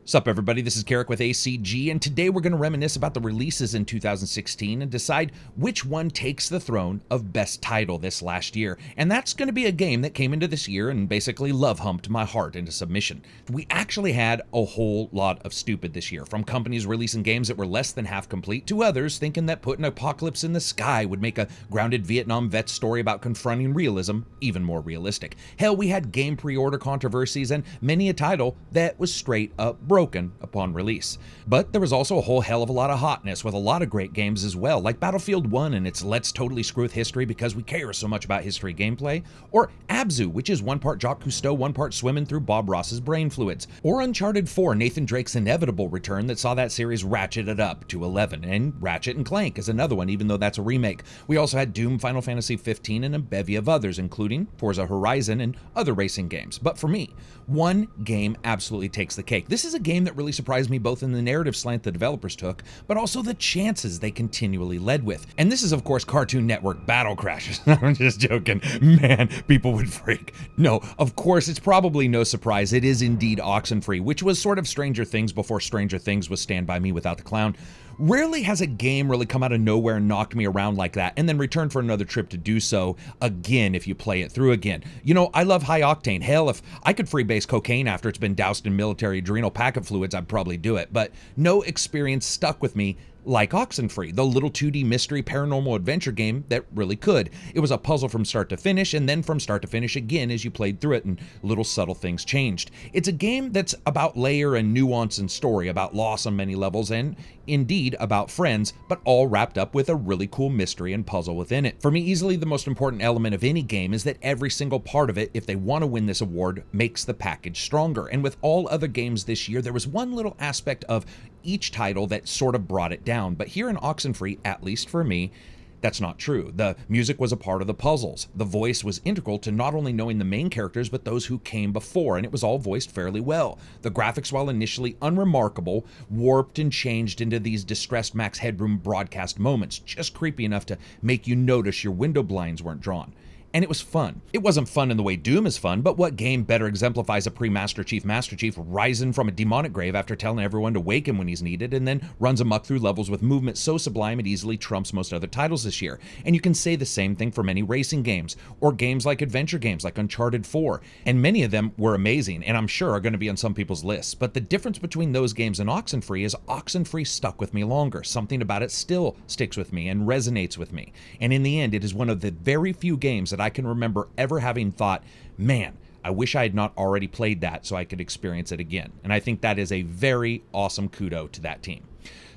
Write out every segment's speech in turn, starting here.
Sup everybody, this is Karak with ACG, and today we're going to reminisce about the releases in 2016 and decide which one takes the throne of best title this last year. And that's going to be a game that came into this year and basically love humped my heart into submission. We actually had a whole lot of stupid this year, from companies releasing games that were less than half complete to others thinking that putting Apocalypse in the Sky would make a grounded Vietnam vet story about confronting realism even more realistic. Hell, we had game pre-order controversies and many a title that was straight up broken upon release. But there was also a whole hell of a lot of hotness with a lot of great games as well, like Battlefield 1 and its let's totally screw with history because we care so much about history gameplay, or Abzu, which is one part Jacques Cousteau, one part swimming through Bob Ross's brain fluids, or Uncharted 4, Nathan Drake's inevitable return that saw that series ratcheted up to 11, and Ratchet and Clank is another one, even though that's a remake. We also had Doom, Final Fantasy 15, and a bevy of others, including Forza Horizon and other racing games. But for me, one game absolutely takes the cake. This is a game that really surprised me both in the narrative slant the developers took, but also the chances they continually led with. And this is, of course, Cartoon Network Battle Crashes. I'm just joking. Man, people would freak. No, of course, it's probably no surprise. It is indeed Oxenfree, which was sort of Stranger Things before Stranger Things was Stand By Me without the clown. Rarely has a game really come out of nowhere and knocked me around like that, and then return for another trip to do so again if you play it through again. You know, I love high octane. Hell, if I could freebase cocaine after it's been doused in military adrenal packet fluids, I'd probably do it. But no experience stuck with me like Oxenfree, the little 2D mystery paranormal adventure game that really could. It was a puzzle from start to finish, and then from start to finish again as you played through it, and little subtle things changed. It's a game that's about layer and nuance and story, about loss on many levels, and indeed about friends, but all wrapped up with a really cool mystery and puzzle within it. For me, easily the most important element of any game is that every single part of it, if they want to win this award, makes the package stronger. And with all other games this year, there was one little aspect of each title that sort of brought it down. But here in Oxenfree, at least for me, that's not true. The music was a part of the puzzles. The voice was integral to not only knowing the main characters, but those who came before, and it was all voiced fairly well. The graphics, while initially unremarkable, warped and changed into these distressed Max Headroom broadcast moments, just creepy enough to make you notice your window blinds weren't drawn. And it was fun. It wasn't fun in the way Doom is fun, but what game better exemplifies a pre-Master Chief rising from a demonic grave after telling everyone to wake him when he's needed, and then runs amok through levels with movement so sublime it easily trumps most other titles this year. And you can say the same thing for many racing games, or games like adventure games like Uncharted 4, and many of them were amazing, and I'm sure are going to be on some people's lists. But the difference between those games and Oxenfree is Oxenfree stuck with me longer. Something about it still sticks with me and resonates with me. And in the end, it is one of the very few games that I can remember ever having thought, man, I wish I had not already played that so I could experience it again. And I think that is a very awesome kudo to that team.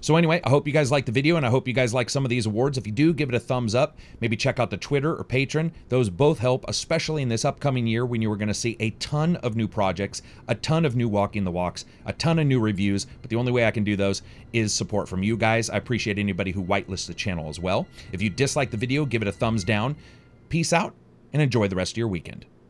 So anyway, I hope you guys liked the video, and I hope you guys like some of these awards. If you do, give it a thumbs up. Maybe check out the Twitter or Patreon. Those both help, especially in this upcoming year when you are going to see a ton of new projects, a ton of new walking the walks, a ton of new reviews. But the only way I can do those is support from you guys. I appreciate anybody who whitelists the channel as well. If you dislike the video, give it a thumbs down. Peace out, and enjoy the rest of your weekend.